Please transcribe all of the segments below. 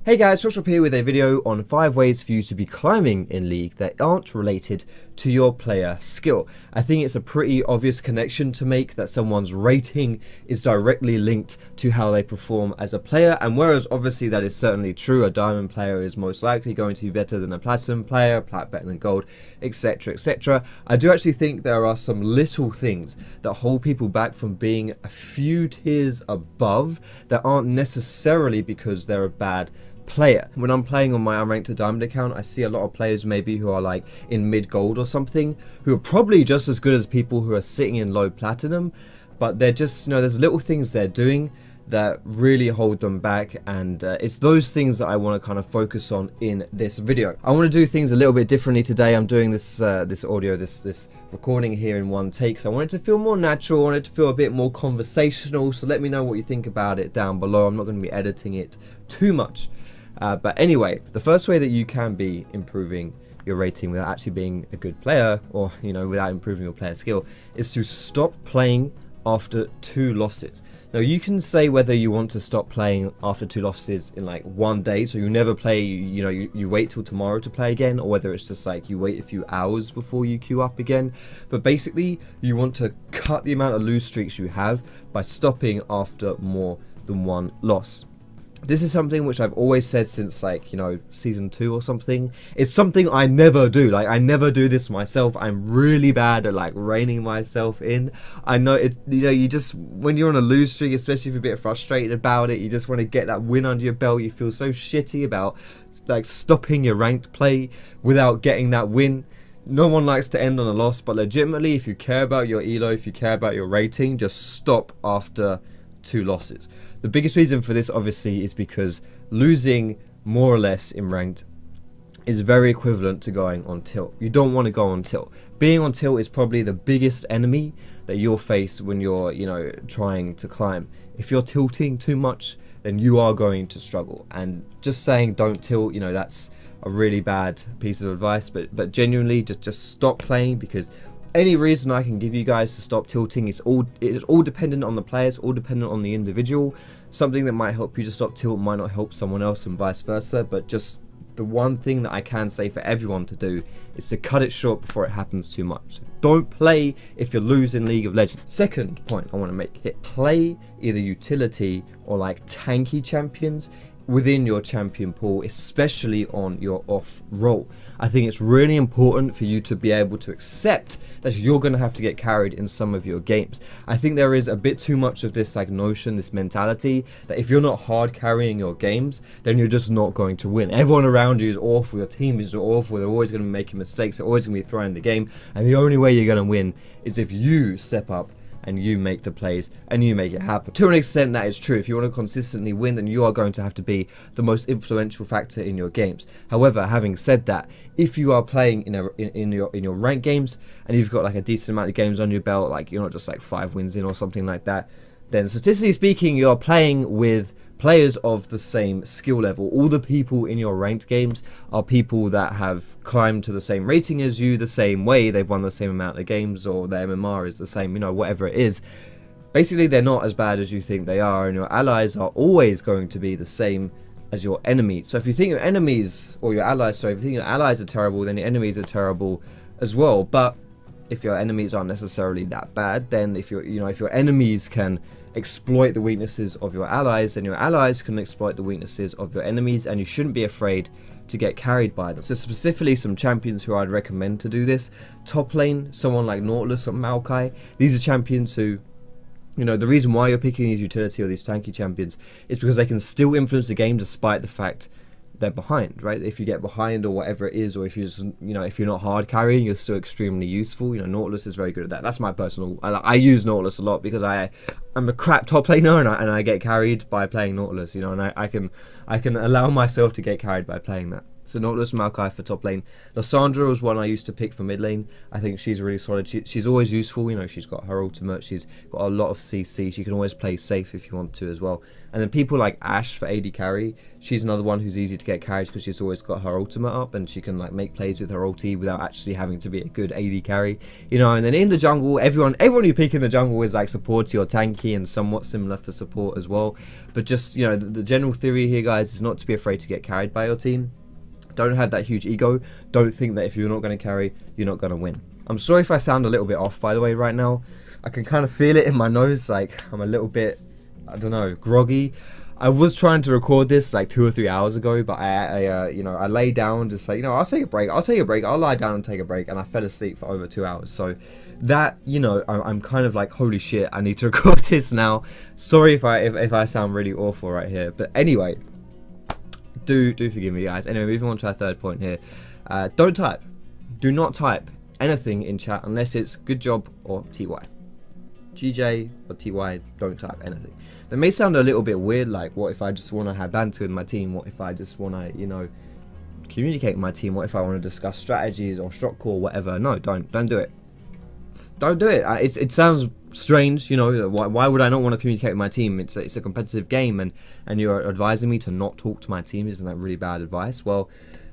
Hey guys, Josh here with a video on 5 ways for you to be climbing in League that aren't related to your player skill. I think it's a pretty obvious connection to make that someone's rating is directly linked to how they perform as a player, and whereas obviously that is certainly true, a diamond player is most likely going to be better than a platinum player, better than gold, etc, etc. I do actually think there are some little things that hold people back from being a few tiers above that aren't necessarily because they're a bad player. When I'm playing on my unranked to diamond account, I see a lot of players maybe who are like in mid gold or something, who are probably just as good as people who are sitting in low platinum, but they're just, there's little things they're doing that really hold them back, and it's those things that I want to kind of focus on in this video. I want to do things a little bit differently today. I'm doing this this recording here in one take, so I want it to feel more natural, I want it to feel a bit more conversational, so let me know what you think about it down below. I'm not going to be editing it too much. But anyway, the first way that you can be improving your rating without actually being a good player, or without improving your player skill, is to stop playing after 2 losses. Now you can say whether you want to stop playing after 2 losses in like one day, so you never play, you wait till tomorrow to play again, or whether it's just like you wait a few hours before you queue up again. But basically you want to cut the amount of lose streaks you have by stopping after more than 1 loss. This is something which I've always said since season 2 or something. It's something I never do. Like, I never do this myself. I'm really bad at like reining myself in. I know it, you just, when you're on a lose streak, especially if you're a bit frustrated about it, you just want to get that win under your belt. You feel so shitty about like stopping your ranked play without getting that win. No one likes to end on a loss, but legitimately, if you care about your elo, if you care about your rating, just stop after 2 losses. The biggest reason for this obviously is because losing more or less in ranked is very equivalent to going on tilt. You don't want to go on tilt. Being on tilt is probably the biggest enemy that you'll face when you're trying to climb. If you're tilting too much, then you are going to struggle. And just saying don't tilt, that's a really bad piece of advice, but genuinely just stop playing, because any reason I can give you guys to stop tilting is all dependent on the players, all dependent on the individual. Something that might help you to stop tilt might not help someone else, and vice versa. But just the one thing that I can say for everyone to do is to cut it short before it happens too much. Don't play if you lose in League of Legends. Second point I want to make here: play either utility or like tanky champions within your champion pool, especially on your off role. I think it's really important for you to be able to accept that you're going to have to get carried in some of your games. I think there is a bit too much of this notion, this mentality that if you're not hard carrying your games, then you're just not going to win. Everyone around you is awful, your team is awful, they're always going to be making mistakes, they're always going to be throwing the game, and the only way you're going to win is if you step up and you make the plays and you make it happen. To an extent, that is true. If you want to consistently win, then you are going to have to be the most influential factor in your games. However, having said that, if you are playing in your ranked games and you've got like a decent amount of games on your belt, like you're not just like 5 wins in or something like that, then statistically speaking, you're playing with players of the same skill level. All the people in your ranked games are people that have climbed to the same rating as you, the same way, they've won the same amount of games, or their MMR is the same, whatever it is. Basically, they're not as bad as you think they are, and your allies are always going to be the same as your enemies. So if you think your enemies, or your allies, sorry, if you think your allies are terrible, then your enemies are terrible as well. But if your enemies aren't necessarily that bad, then if your enemies can exploit the weaknesses of your allies, and your allies can exploit the weaknesses of your enemies, and you shouldn't be afraid to get carried by them. So specifically some champions who I'd recommend to do this: top lane, someone like Nautilus or Maokai. These are champions who, the reason why you're picking these utility or these tanky champions is because they can still influence the game despite the fact they're behind, right? If you get behind or whatever it is, or if you just, if you're not hard carrying, you're still extremely useful. Nautilus is very good at that. That's my personal, I use Nautilus a lot because I'm a crap top laner, and I get carried by playing Nautilus, and I can allow myself to get carried by playing that. So Nautilus Maokai for top lane. Lysandra was one I used to pick for mid lane. I think she's really solid. She's always useful, you know, she's got her ultimate, she's got a lot of CC, she can always play safe if you want to as well. And then people like Ashe for AD carry, she's another one who's easy to get carried because she's always got her ultimate up and she can like make plays with her ulti without actually having to be a good AD carry, you know. And then in the jungle, everyone you pick in the jungle is like supporty or tanky and somewhat similar for support as well. But just, you know, the general theory here, guys, is not to be afraid to get carried by your team. Don't have that huge ego. Don't think that if you're not going to carry, you're not going to win. I'm sorry if I sound a little bit off, by the way, right now. I can kind of feel it in my nose, like I'm a little bit, I don't know, groggy. I was trying to record this like 2 or 3 hours ago, but you know, I lay down just like, you know, I'll take a break, I'll lie down and take a break, and I fell asleep for over 2 hours. So that, you know, I'm kind of like, holy shit, I need to record this now. Sorry if I sound really awful right here, but anyway, do forgive me, guys. Anyway, moving on to our third point here. Don't type. Do not type anything in chat unless it's good job or TY. GJ or TY, don't type anything. That may sound a little bit weird, like what if I just want to have banter with my team? What if I just want to, you know, communicate with my team? What if I want to discuss strategies or shot call, whatever? No, don't do it. Don't do it. It sounds strange, you know. Why would I not want to communicate with my team? It's a competitive game, and you're advising me to not talk to my team. Isn't that really bad advice? Well,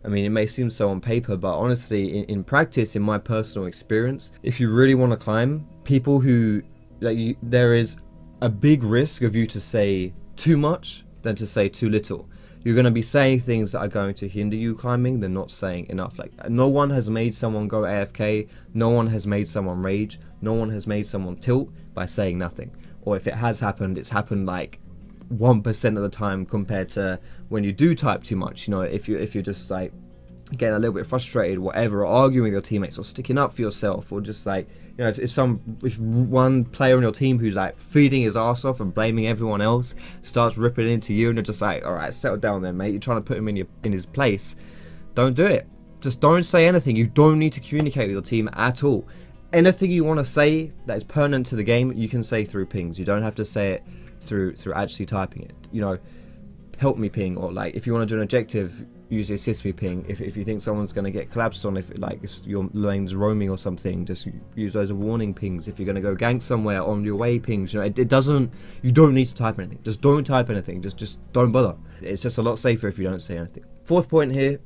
I mean, it may seem so on paper, but honestly, in practice, in my personal experience, if you really want to climb, people who there is a big risk of you to say too much than to say too little. You're going to be saying things that are going to hinder you climbing than not saying enough. Like, no one has made someone go AFK, no one has made someone rage, no one has made someone tilt by saying nothing. Or if it has happened, it's happened like 1% of the time compared to when you do type too much. You know, if you're just like getting a little bit frustrated, whatever, or arguing with your teammates, or sticking up for yourself, or just like, you know, if one player on your team who's like feeding his ass off and blaming everyone else starts ripping into you, and you're just like, all right, settle down then, mate. You're trying to put him in his place. Don't do it. Just don't say anything. You don't need to communicate with your team at all. Anything you want to say that is pertinent to the game, you can say through pings. You don't have to say it through actually typing it. You know, help me ping, or like if you want to do an objective, use the assist me ping. If you think someone's going to get collapsed on, if your lane's roaming or something, just use those warning pings. If you're going to go gank somewhere, on your way pings. You know, it doesn't, you don't need to type anything. Just don't type anything. Just don't bother. It's just a lot safer if you don't say anything. Fourth point here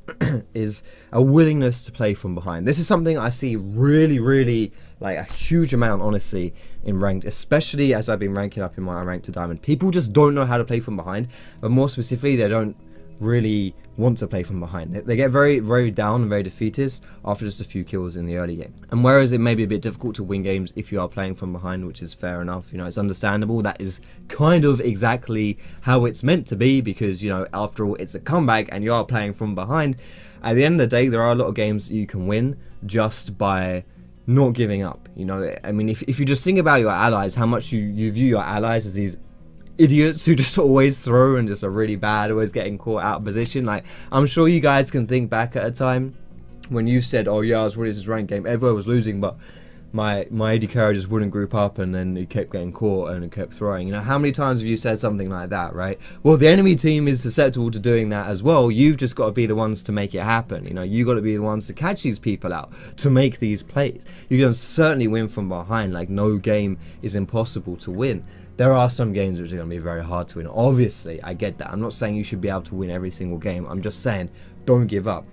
is a willingness to play from behind. This is something I see really like a huge amount, honestly, in ranked, especially as I've been ranking up in my rank to diamond. People just don't know how to play from behind, but more specifically, they don't really want to play from behind. They get very down and very defeatist after just a few kills in the early game. And whereas it may be a bit difficult to win games if you are playing from behind, which is fair enough, you know, it's understandable. That is kind of exactly how it's meant to be, because, you know, after all, it's a comeback and you are playing from behind. At the end of the day, there are a lot of games you can win just by not giving up. You know, I mean, if you just think about your allies, how much you view your allies as these idiots who just always throw and just are really bad, always getting caught out of position. Like, I'm sure you guys can think back at a time when you said, oh yeah, I was winning this ranked game, everyone was losing, but my AD carry just wouldn't group up, and then he kept getting caught and it kept throwing. You know, how many times have you said something like that, right? Well, the enemy team is susceptible to doing that as well. You've just got to be the ones to make it happen. You know, you got to be the ones to catch these people out, to make these plays. You can certainly win from behind. Like, no game is impossible to win. There are some games which are going to be very hard to win. Obviously, I get that. I'm not saying you should be able to win every single game. I'm just saying, don't give up.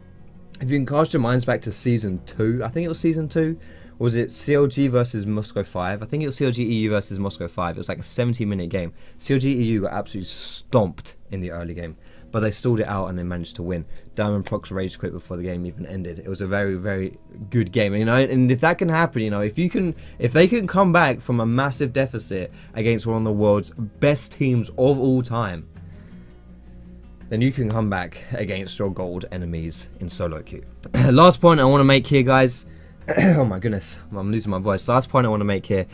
If you can cast your minds back to Season 2, I think it was Season 2, or was it CLG versus Moscow 5? I think it was CLG EU versus Moscow 5. It was like a 70-minute game. CLG EU got absolutely stomped in the early game, but they stalled it out and they managed to win. Diamond Procs rage quit before the game even ended. It was a very good game, you know. And if that can happen, you know, if they can come back from a massive deficit against one of the world's best teams of all time, then you can come back against your gold enemies in solo queue. Last point I want to make here, guys. Oh my goodness, I'm losing my voice. Last point I want to make here.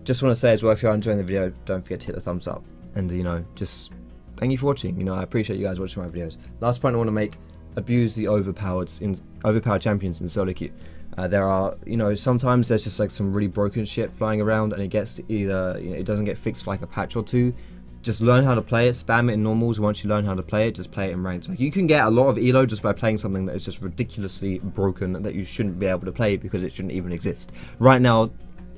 Just want to say as well, if you're enjoying the video, don't forget to hit the thumbs up. And, you know, just thank you for watching. You know, I appreciate you guys watching my videos. Last point I want to make: abuse the overpowered champions in solo queue. There are, you know, sometimes there's just like some really broken shit flying around, and it gets either, you know, it doesn't get fixed for like a patch or two, just learn how to play it, spam it in normals. Once you learn how to play it, just play it in ranks. Like, you can get a lot of elo just by playing something that is just ridiculously broken, that you shouldn't be able to play because it shouldn't even exist. Right now,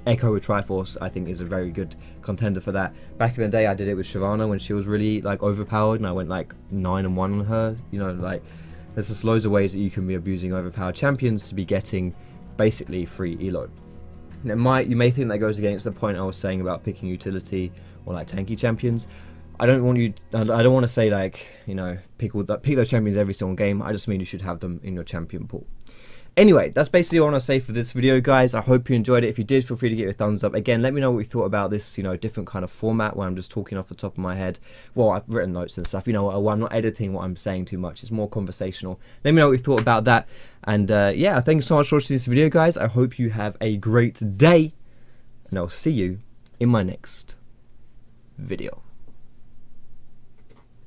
Echo with Triforce, I think, is a very good contender for that. Back in the day, I did it with Shyvana when she was really like overpowered, and I went like 9-1 on her. You know, like, there's just loads of ways that you can be abusing overpowered champions to be getting basically free elo. You may think that goes against the point I was saying about picking utility or like tanky champions. I don't want to say, like, you know, pick those champions every single game. I just mean you should have them in your champion pool. Anyway, that's basically all I want to say for this video, guys. I hope you enjoyed it. If you did, feel free to get your thumbs up. Again, let me know what you thought about this, you know, different kind of format where I'm just talking off the top of my head. Well, I've written notes and stuff, you know, I'm not editing what I'm saying too much. It's more conversational. Let me know what you thought about that. And yeah, thank you so much for watching this video, guys. I hope you have a great day, and I'll see you in my next video.